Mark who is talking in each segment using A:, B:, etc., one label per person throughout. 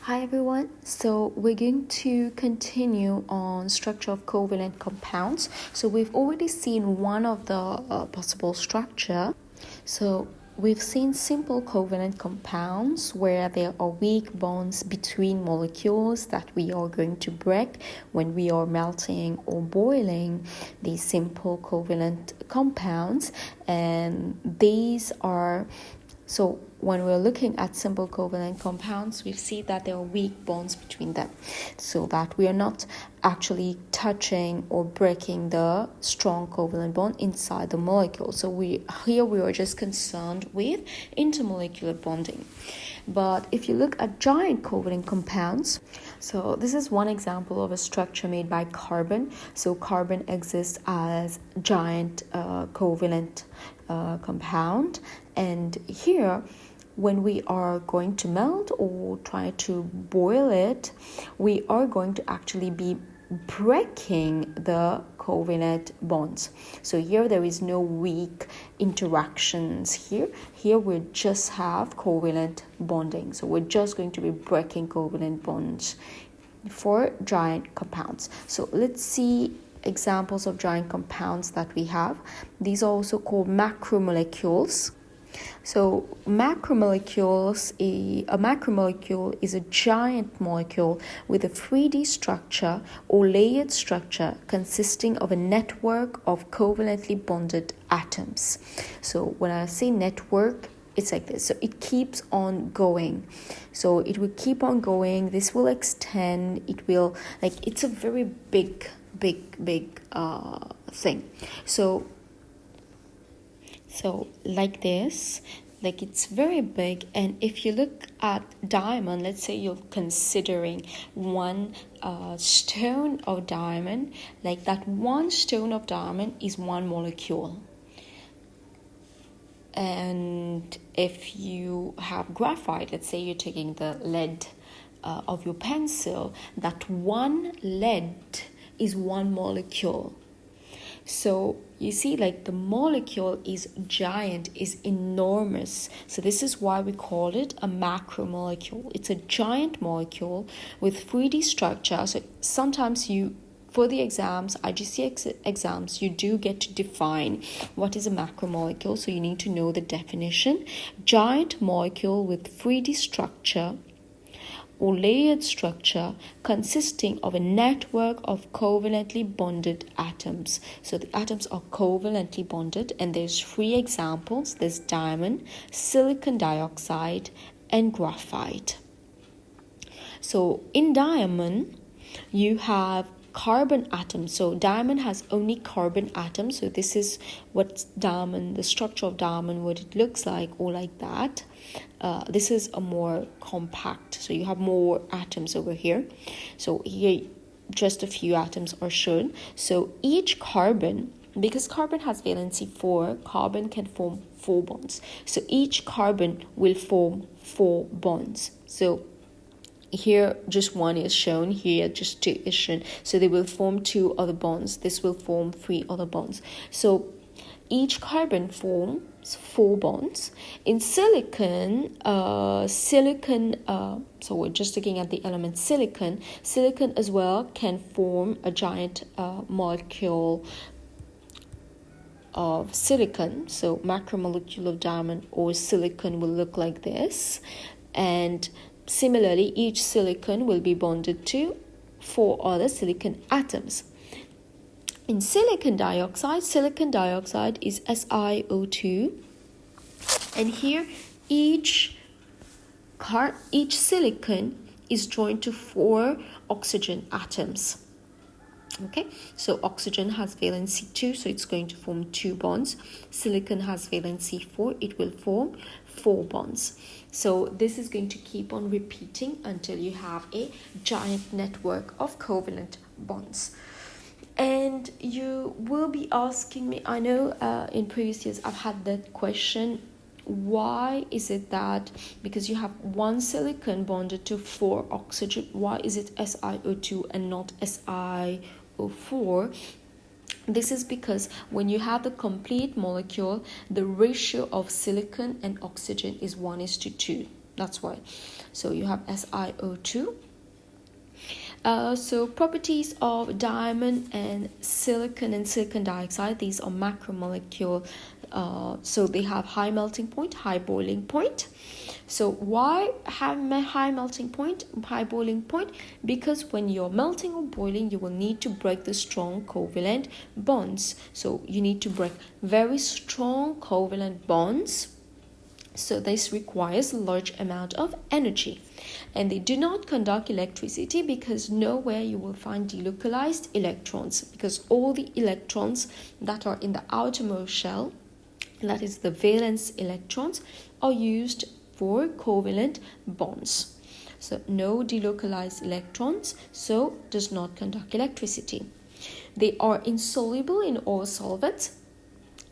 A: Hi everyone, so we're going to continue on structure of covalent compounds. So we've already seen one of the possible structure. So we've seen simple covalent compounds where there are weak bonds between molecules that we are going to break when we are melting or boiling these simple covalent compounds, and these are so when we're looking at simple covalent compounds, we see that there are weak bonds between them, so that we are not actually touching or breaking the strong covalent bond inside the molecule. So we are just concerned with intermolecular bonding. But if you look at giant covalent compounds, so this is one example of a structure made by carbon. So carbon exists as giant covalent compound, and here when we are going to melt or try to boil it, we are going to actually be breaking the covalent bonds. So here there is no weak interactions here we just have covalent bonding, so we're just going to be breaking covalent bonds for giant compounds. So let's see examples of giant compounds that we have. These are also called macromolecules. So a macromolecule is a giant molecule with a 3D structure or layered structure consisting of a network of covalently bonded atoms. So when I say network, it's like this. So it keeps on going. So it will keep on going. This will extend. It will, it's a very big thing. So like this, it's very big. And if you look at diamond, let's say you're considering one stone of diamond, like that one stone of diamond is one molecule. And if you have graphite, let's say you're taking the lead of your pencil, that one lead is one molecule. So you see, the molecule is giant, is enormous. So this is why we call it a macromolecule. It's a giant molecule with 3D structure. So sometimes for the exams, IGCSE exams, you do get to define what is a macromolecule. So you need to know the definition. Giant molecule with 3D structure or layered structure consisting of a network of covalently bonded atoms. So the atoms are covalently bonded, and there's 3 examples. There's diamond, silicon dioxide, and graphite. So in diamond, you have carbon atoms. So diamond has only carbon atoms. So this is what diamond, the structure of diamond, what it looks like, or like that. This is a more compact. So you have more atoms over here. So here just a few atoms are shown. So each carbon, because carbon has valency 4, carbon can form 4 bonds. So each carbon will form 4 bonds. So here just one is shown, here just 2 is shown. So they will form 2 other bonds. This will form 3 other bonds. So each carbon forms 4 bonds. In silicon, so we're just looking at the element silicon. Silicon as well can form a giant molecule of silicon. So macromolecule of diamond or silicon will look like this. And similarly, each silicon will be bonded to 4 other silicon atoms. In silicon dioxide is SiO2, and here each silicon is joined to 4 oxygen atoms. Okay, so oxygen has valency 2, so it's going to form 2 bonds. Silicon has valency 4, it will form 4 bonds. So this is going to keep on repeating until you have a giant network of covalent bonds. And you will be asking me, I know in previous years I've had that question, why is it that because you have 1 silicon bonded to 4 oxygen, why is it SiO2 and not SiO4? This is because when you have the complete molecule, the ratio of silicon and oxygen is 1:2. That's why. So you have SiO2. So properties of diamond and silicon dioxide, these are macromolecule. So they have high melting point, high boiling point. So why have a high melting point, high boiling point? Because when you're melting or boiling, you will need to break the strong covalent bonds. So you need to break very strong covalent bonds. So this requires a large amount of energy. And they do not conduct electricity because nowhere you will find delocalized electrons, because all the electrons that are in the outermost shell, that is the valence electrons, are used for covalent bonds. So no delocalized electrons, so does not conduct electricity. They are insoluble in all solvents.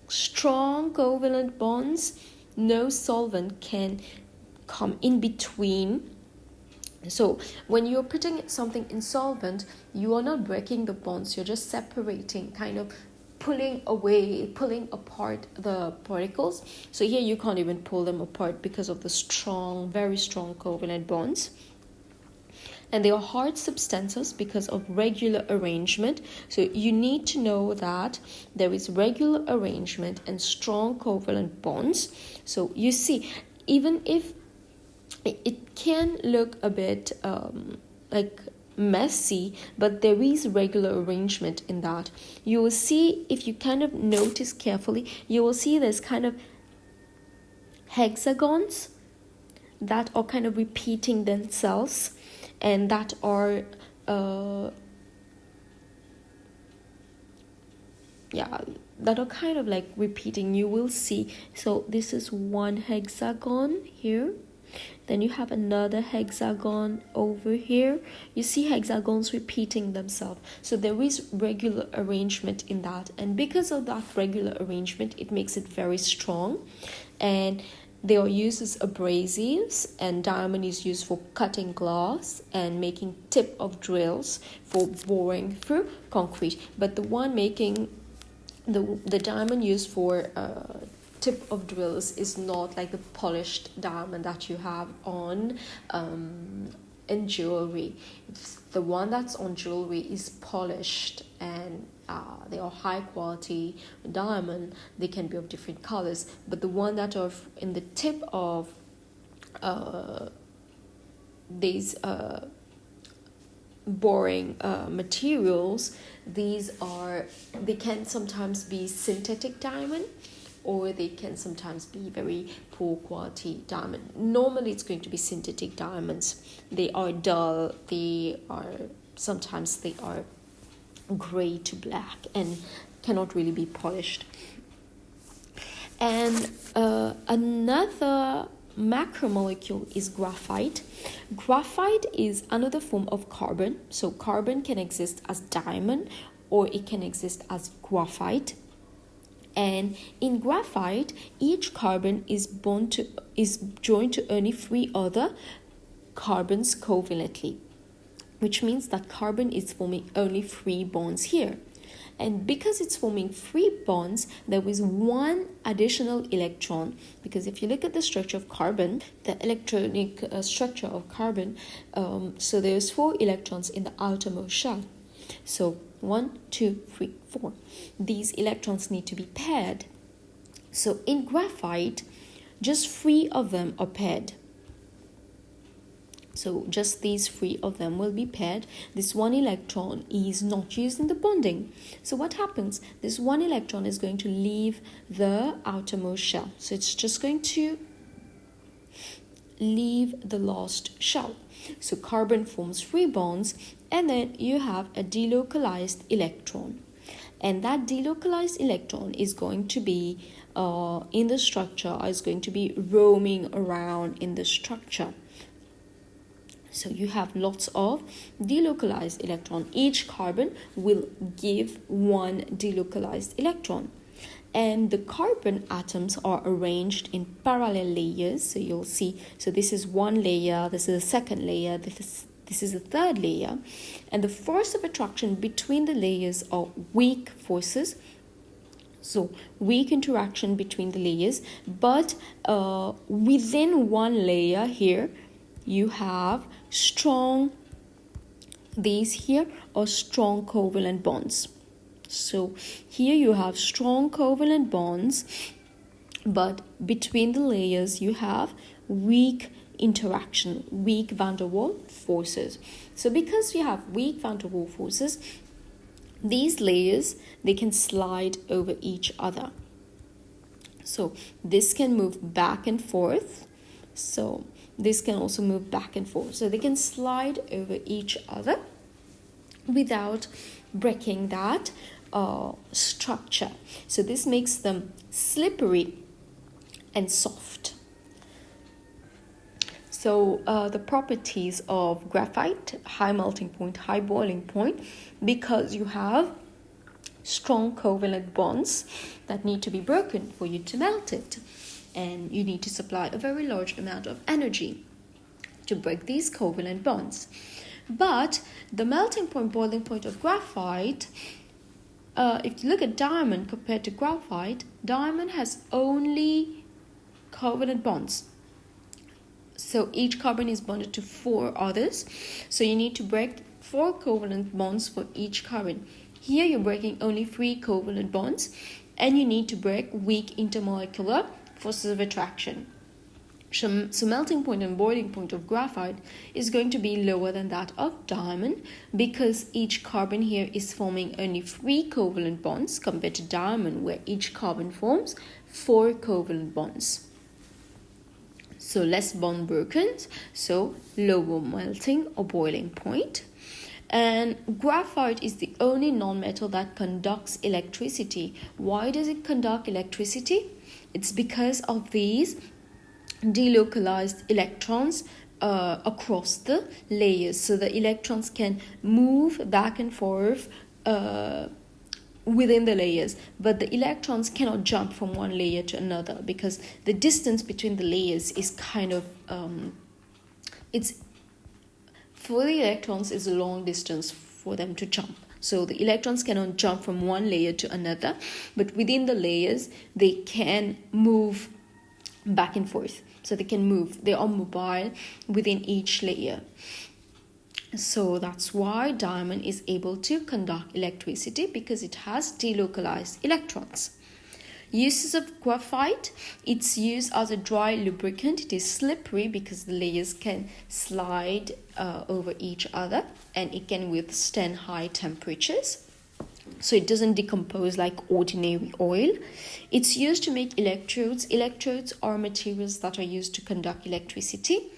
A: Strong covalent bonds, no solvent can come in between. So when you're putting something in solvent, you are not breaking the bonds, you're just separating, kind of pulling apart the particles. So here you can't even pull them apart because of the strong, very strong covalent bonds. And they are hard substances because of regular arrangement. So you need to know that there is regular arrangement and strong covalent bonds. So you see, even if it can look a bit like messy, but there is regular arrangement in that. You will see, if you kind of notice carefully, you will see there's kind of hexagons that are kind of repeating themselves, and that are that are kind of like repeating. You will see, so this is one hexagon here, then you have another hexagon over here. You see hexagons repeating themselves. So there is regular arrangement in that. And because of that regular arrangement, it makes it very strong. And they are used as abrasives, and diamond is used for cutting glass and making tip of drills for boring through concrete. But the one making the diamond used for tip of drills is not like the polished diamond that you have on in jewelry. The one that's on jewelry is polished, and they are high quality diamond. They can be of different colors, but the one that are in the tip of these boring materials, they can sometimes be synthetic diamond, or they can sometimes be very poor quality diamond. Normally it's going to be synthetic diamonds. They are dull, sometimes they are gray to black and cannot really be polished. And another macromolecule is graphite. Graphite is another form of carbon. So carbon can exist as diamond, or it can exist as graphite. And in graphite, each carbon is joined to only 3 other carbons covalently, which means that carbon is forming only 3 bonds here. And because it's forming 3 bonds, there is 1 additional electron. Because if you look at the structure of carbon, the electronic structure of carbon, so there's 4 electrons in the outermost shell. So 1, 2, 3, 4. These electrons need to be paired. So in graphite, just 3 of them are paired. So just these 3 of them will be paired. This 1 electron is not used in the bonding. So what happens? This 1 electron is going to leave the outermost shell. So it's just going to leave the last shell. So carbon forms 3 bonds, and then you have a delocalized electron. And that delocalized electron is going to be in the structure, is going to be roaming around in the structure. So you have lots of delocalized electron. Each carbon will give 1 delocalized electron. And the carbon atoms are arranged in parallel layers. So you'll see, so this is 1 layer, this is a 2nd layer, this is a 3rd layer. And the force of attraction between the layers are weak forces. So weak interaction between the layers, but within one layer here, you have strong, these here are strong covalent bonds. So here you have strong covalent bonds, but between the layers you have weak interaction, weak van der Waals forces. So because you have weak van der Waals forces, these layers, they can slide over each other. So this can move back and forth. So this can also move back and forth. So they can slide over each other without breaking that structure. So this makes them slippery and soft. So the properties of graphite: high melting point, high boiling point, because you have strong covalent bonds that need to be broken for you to melt it. And you need to supply a very large amount of energy to break these covalent bonds. But the melting point, boiling point of graphite, if you look at diamond compared to graphite, diamond has only covalent bonds. So each carbon is bonded to 4 others. So you need to break 4 covalent bonds for each carbon. Here you're breaking only 3 covalent bonds, and you need to break weak intermolecular forces of attraction. So melting point and boiling point of graphite is going to be lower than that of diamond, because each carbon here is forming only 3 covalent bonds compared to diamond, where each carbon forms 4 covalent bonds. So less bond broken, so lower melting or boiling point. And graphite is the only non-metal that conducts electricity. Why does it conduct electricity? It's because of these delocalized electrons across the layers. So the electrons can move back and forth within the layers, but the electrons cannot jump from one layer to another, because the distance between the layers is kind of it's for the electrons is a long distance for them to jump. So the electrons cannot jump from one layer to another, but within the layers they can move back and forth. So they can move, they are mobile within each layer. So that's why diamond is able to conduct electricity, because it has delocalized electrons. Uses of graphite: it's used as a dry lubricant. It is slippery because the layers can slide over each other, and it can withstand high temperatures. So it doesn't decompose like ordinary oil. It's used to make electrodes. Electrodes are materials that are used to conduct electricity.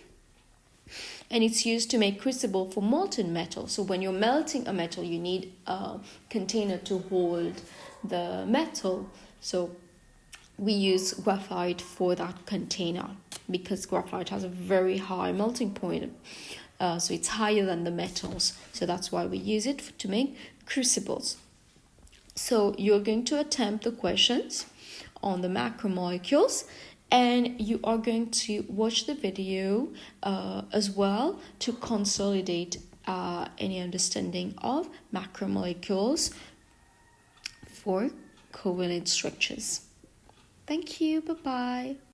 A: And it's used to make crucible for molten metal. So when you're melting a metal, you need a container to hold the metal. So we use graphite for that container, because graphite has a very high melting point. So it's higher than the metals. So that's why we use it to make crucibles. So you're going to attempt the questions on the macromolecules, and you are going to watch the video as well to consolidate any understanding of macromolecules for covalent structures. Thank you. Bye-bye.